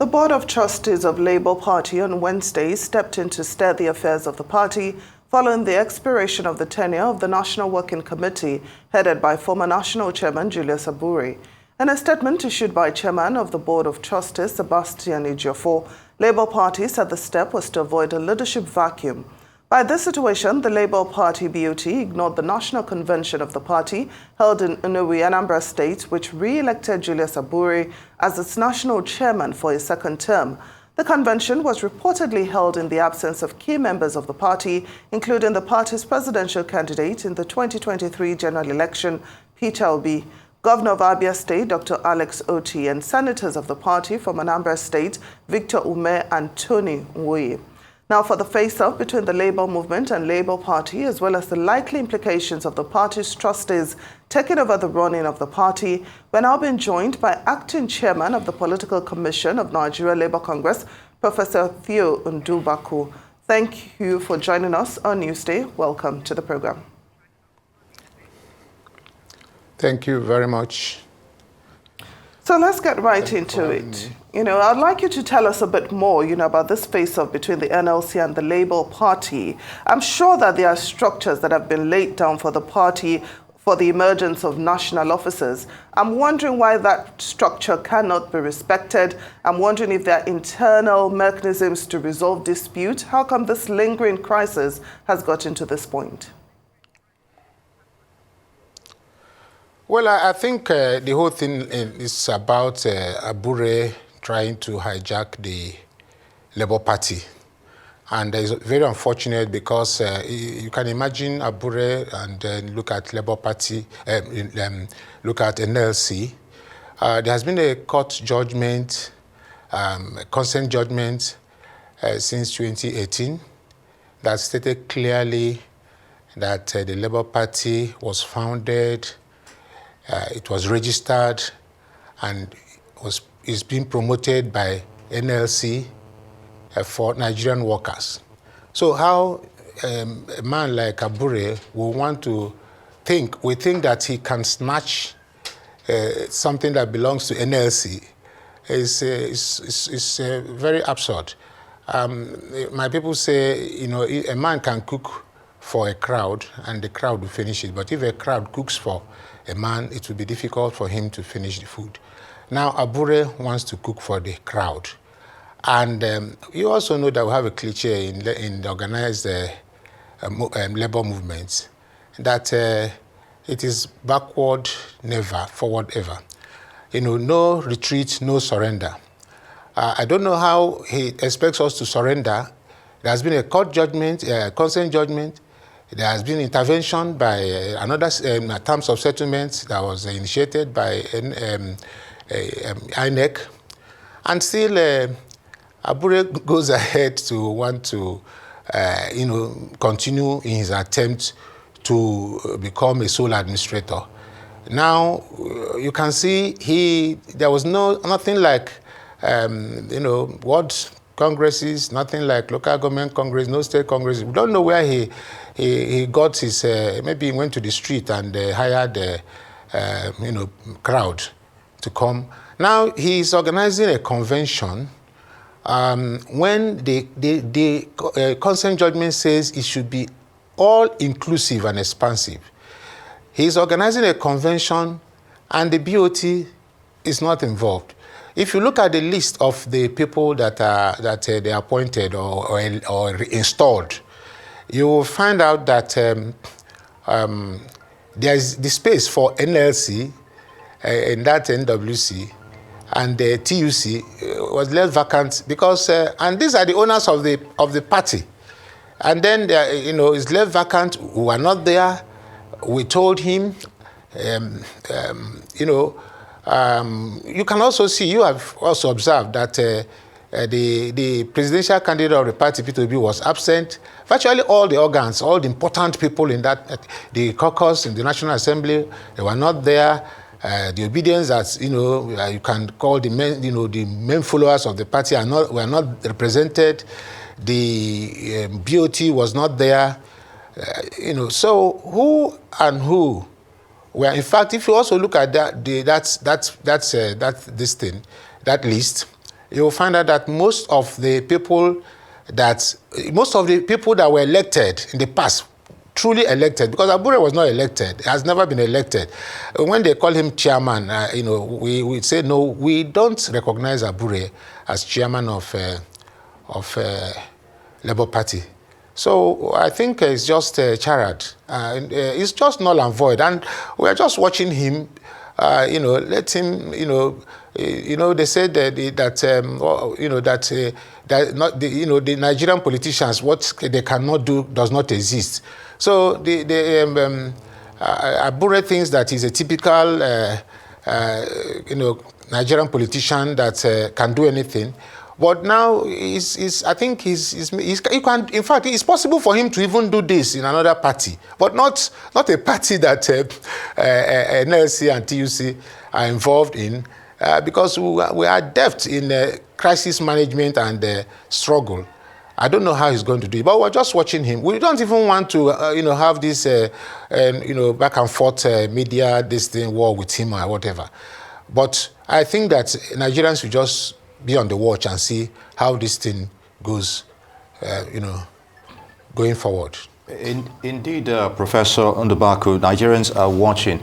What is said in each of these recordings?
The Board of Trustees of Labour Party on Wednesday stepped in to steer the affairs of the party following the expiration of the tenure of the National Working Committee headed by former National Chairman Julius Abure. In a statement issued by Chairman of the Board of Trustees Sebastian Ejiofor, Labour Party said the step was to avoid a leadership vacuum. By this situation, the Labour Party BOT ignored the National Convention of the party held in Unuwi, Anambra State, which re-elected Julius Abure as its national chairman for a second term. The convention was reportedly held in the absence of key members of the party, including the party's presidential candidate in the 2023 general election, Peter Obi, Governor of Abia State, Dr. Alex Oti, and senators of the party from Anambra State, Victor Ume and Tony Nwoye. Now, for the face-off between the Labour movement and Labour Party, as well as the likely implications of the party's trustees taking over the running of the party, we're now being joined by Acting Chairman of the Political Commission of Nigeria Labour Congress, Professor Theo Ndubaku. Thank you for joining us on Newsday. Welcome to the program. Thank you very much. So let's get right into it. I'd like you to tell us a bit more, about this face-off between the NLC and the Labour Party. I'm sure that there are structures that have been laid down for the party for the emergence of national officers. I'm wondering why that structure cannot be respected. I'm wondering if there are internal mechanisms to resolve dispute. How come this lingering crisis has gotten to this point? Well, I think the whole thing is about Abure trying to hijack the Labour Party. And it's very unfortunate because you can imagine Abure and then look at Labour Party, look at NLC. There has been a court judgment, a consent judgment since 2018 that stated clearly that the Labour Party was founded, it was registered, and is being promoted by NLC for Nigerian workers. So how a man like Abure will want to think that he can snatch something that belongs to NLC is very absurd. My people say, a man can cook for a crowd and the crowd will finish it. But if a crowd cooks for a man, it will be difficult for him to finish the food. Now, Abure wants to cook for the crowd. And you also know that we have a cliche in the organized labor movements that it is backward never, forward ever. No retreat, no surrender. I don't know how he expects us to surrender. There has been a court judgment, a consent judgment. There has been intervention by another terms of settlement that was initiated by INEC. And still, Abure goes ahead to want to, continue in his attempt to become a sole administrator. Now, you can see there was nothing like, what congresses, nothing like local government congress, no state congress. We don't know where he got his, maybe he went to the street and hired a, crowd to come. Now he's organizing a convention when the consent judgment says it should be all-inclusive and expansive. He's organizing a convention and the BOT is not involved. If you look at the list of the people that they appointed or installed, you will find out that there's the space for NLC in that NWC, and the TUC was left vacant because, and these are the owners of the party, and then it's left vacant. Who are not there. We told him, you can also see, you have also observed that the presidential candidate of the party, P2B, was absent. Virtually all the organs, all the important people in that, the caucus in the National Assembly, they were not there. The obedience that, you can call the main followers of the party were not represented. The BOT was not there. So who and who? Well, in fact, if you also look at that list, you'll find out that most of the people that were elected in the past, truly elected, because Abure was not elected, has never been elected. When they call him chairman, we say, no, we don't recognize Abure as chairman of Labour Party. So I think it's just a charade. It's just null and void. And we're just watching him, let him, they said the Nigerian politicians, what they cannot do does not exist. So Abure thinks that he's a typical, Nigerian politician that can do anything. But now, he can. In fact, it's possible for him to even do this in another party, but not a party that NLC and TUC are involved in, because we are adept in crisis management and struggle. I don't know how he's going to do it, but we're just watching him. We don't even want to, have this, back and forth media, this thing, war with him or whatever. But I think that Nigerians should just be on the watch and see how this thing goes, going forward. Indeed, Professor Ndubaku, Nigerians are watching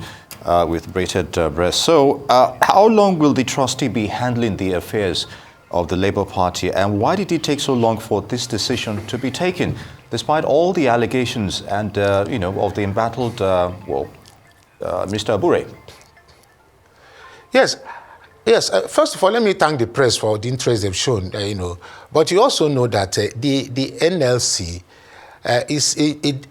with bated breath. So how long will the trustee be handling the affairs of the Labour Party, and why did it take so long for this decision to be taken, despite all the allegations and, of the embattled, Mr. Abure? Yes. Yes, first of all, let me thank the press for the interest they've shown, But you also know that the NLC is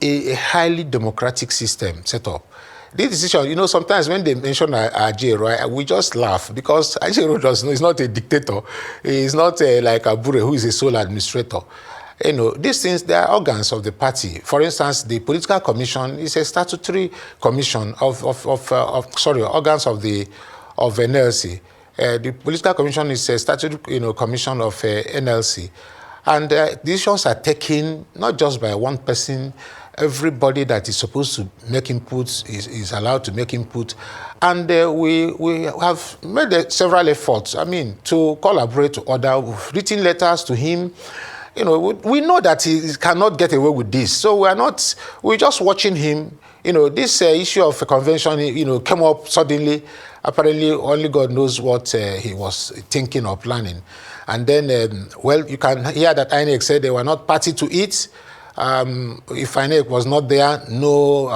a highly democratic system set up. This decision, sometimes when they mention Ajaero, we just laugh because Ajaero is not a dictator. He's not like Abure, who is a sole administrator. These things, they are organs of the party. For instance, the political commission is a statutory commission organs of NLC. The political commission is a statutory commission of NLC. And decisions are taken not just by one person. Everybody that is supposed to make inputs is allowed to make input. And we have made several efforts, to call Abure to order. We've written letters to him. We know that he cannot get away with this. So we're just watching him. This issue of a convention, came up suddenly. Apparently, only God knows what he was thinking or planning. And then, you can hear that INEC said they were not party to it. If INEC was not there, no,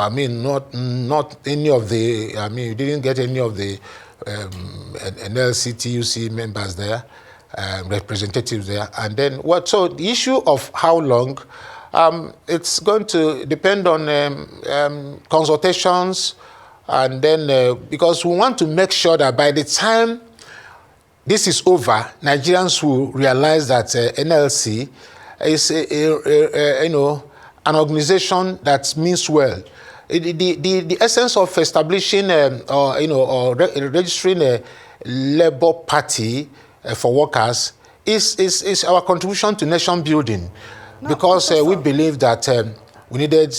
not any of the, you didn't get any of the NLC, TUC members there, representatives there. And then, so the issue of how long, it's going to depend on consultations. And then, because we want to make sure that by the time this is over, Nigerians will realize that NLC is an organization that means well. The essence of establishing or registering a Labour Party for workers is our contribution to nation building, because we believe that we needed.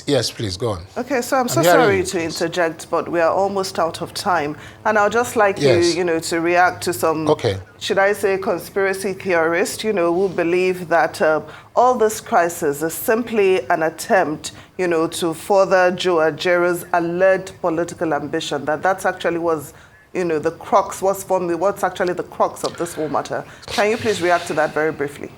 Yes, please, go on. Okay, so I'm so sorry to interject, but we are almost out of time. And I'd just like you, to react to some, should I say, conspiracy theorists, who believe that all this crisis is simply an attempt, to further Joe Ajaero's alleged political ambition, that's actually was, the crux, what's actually the crux of this whole matter. Can you please react to that very briefly?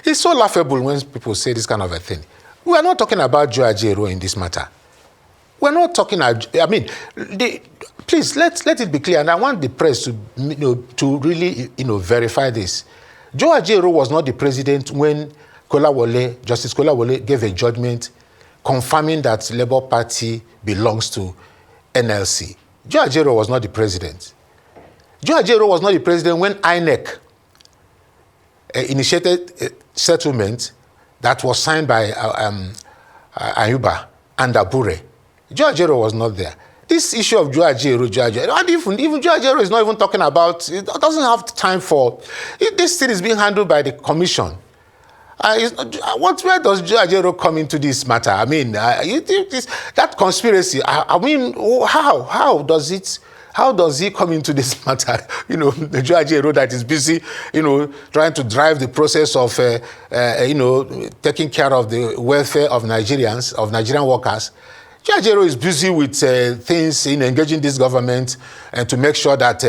It's so laughable when people say this kind of a thing. We are not talking about Joe Ajaero in this matter. We're not talking, please, let it be clear, and I want the press to, to really, verify this. Joe Ajaero was not the president when Justice Kolawole gave a judgment confirming that Labour Party belongs to NLC. Joe Ajaero was not the president. Joe Ajaero was not the president when INEC initiated a settlement that was signed by Ayuba and Abure. Joe Ajaero was not there. This issue of Joe Ajaero, and even Joe Ajaero is not even talking about, it doesn't have time for, this thing is being handled by the commission. Where does Joe Ajaero come into this matter? That conspiracy, how does it How does he come into this matter? You know, the Ajaero that is busy, you know, trying to drive the process of, you know, taking care of the welfare of Nigerians, of Nigerian workers. Ajaero is busy with things in engaging this government and to make sure that,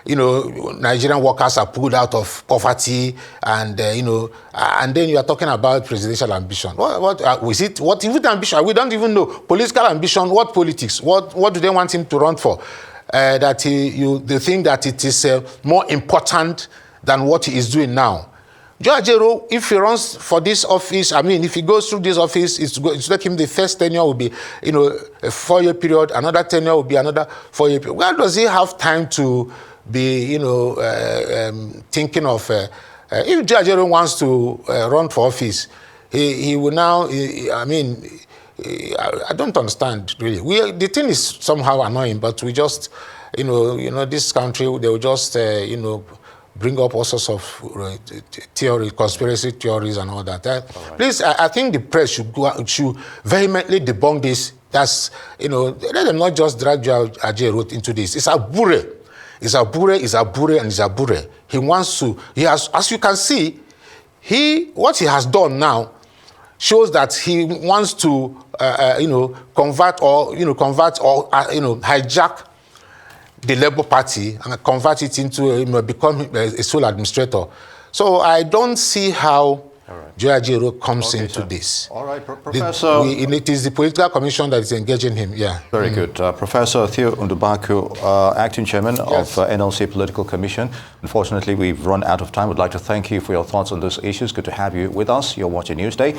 you know, Nigerian workers are pulled out of poverty and, you know, and then you are talking about presidential ambition. What is it? What is it ambition? We don't even know. Political ambition, what politics? What do they want him to run for? That they think that it is more important than what he is doing now. Ajaero, if he runs for this office, I mean, if he goes through this office, it's like him, the first tenure will be, you know, a 4-year period, another tenure will be another 4-year period. Where does he have time to be, you know, thinking of, if Ajaero wants to run for office, he will now, I mean, I don't understand, really. The thing is somehow annoying, but we just, you know, this country, they will just, you know, bring up all sorts of theory, conspiracy theories and all that. Right. Please, I think the press should vehemently debunk this. That's, you know, let them not just drag Ajaero into this. It's Abure. It's Abure, it's Abure, and it's Abure. He wants to, he has, as you can see, what he has done now shows that he wants to, you know, convert or, you know, hijack the Labour Party and convert it into become a sole administrator. So I don't see how Ajaero comes into this. All right, Professor. It is the Political Commission that is engaging him, yeah. Very good. Professor Theo Ndubaku, Acting Chairman of NLC Political Commission. Unfortunately, we've run out of time. We'd like to thank you for your thoughts on those issues. Good to have you with us. You're watching Newsday.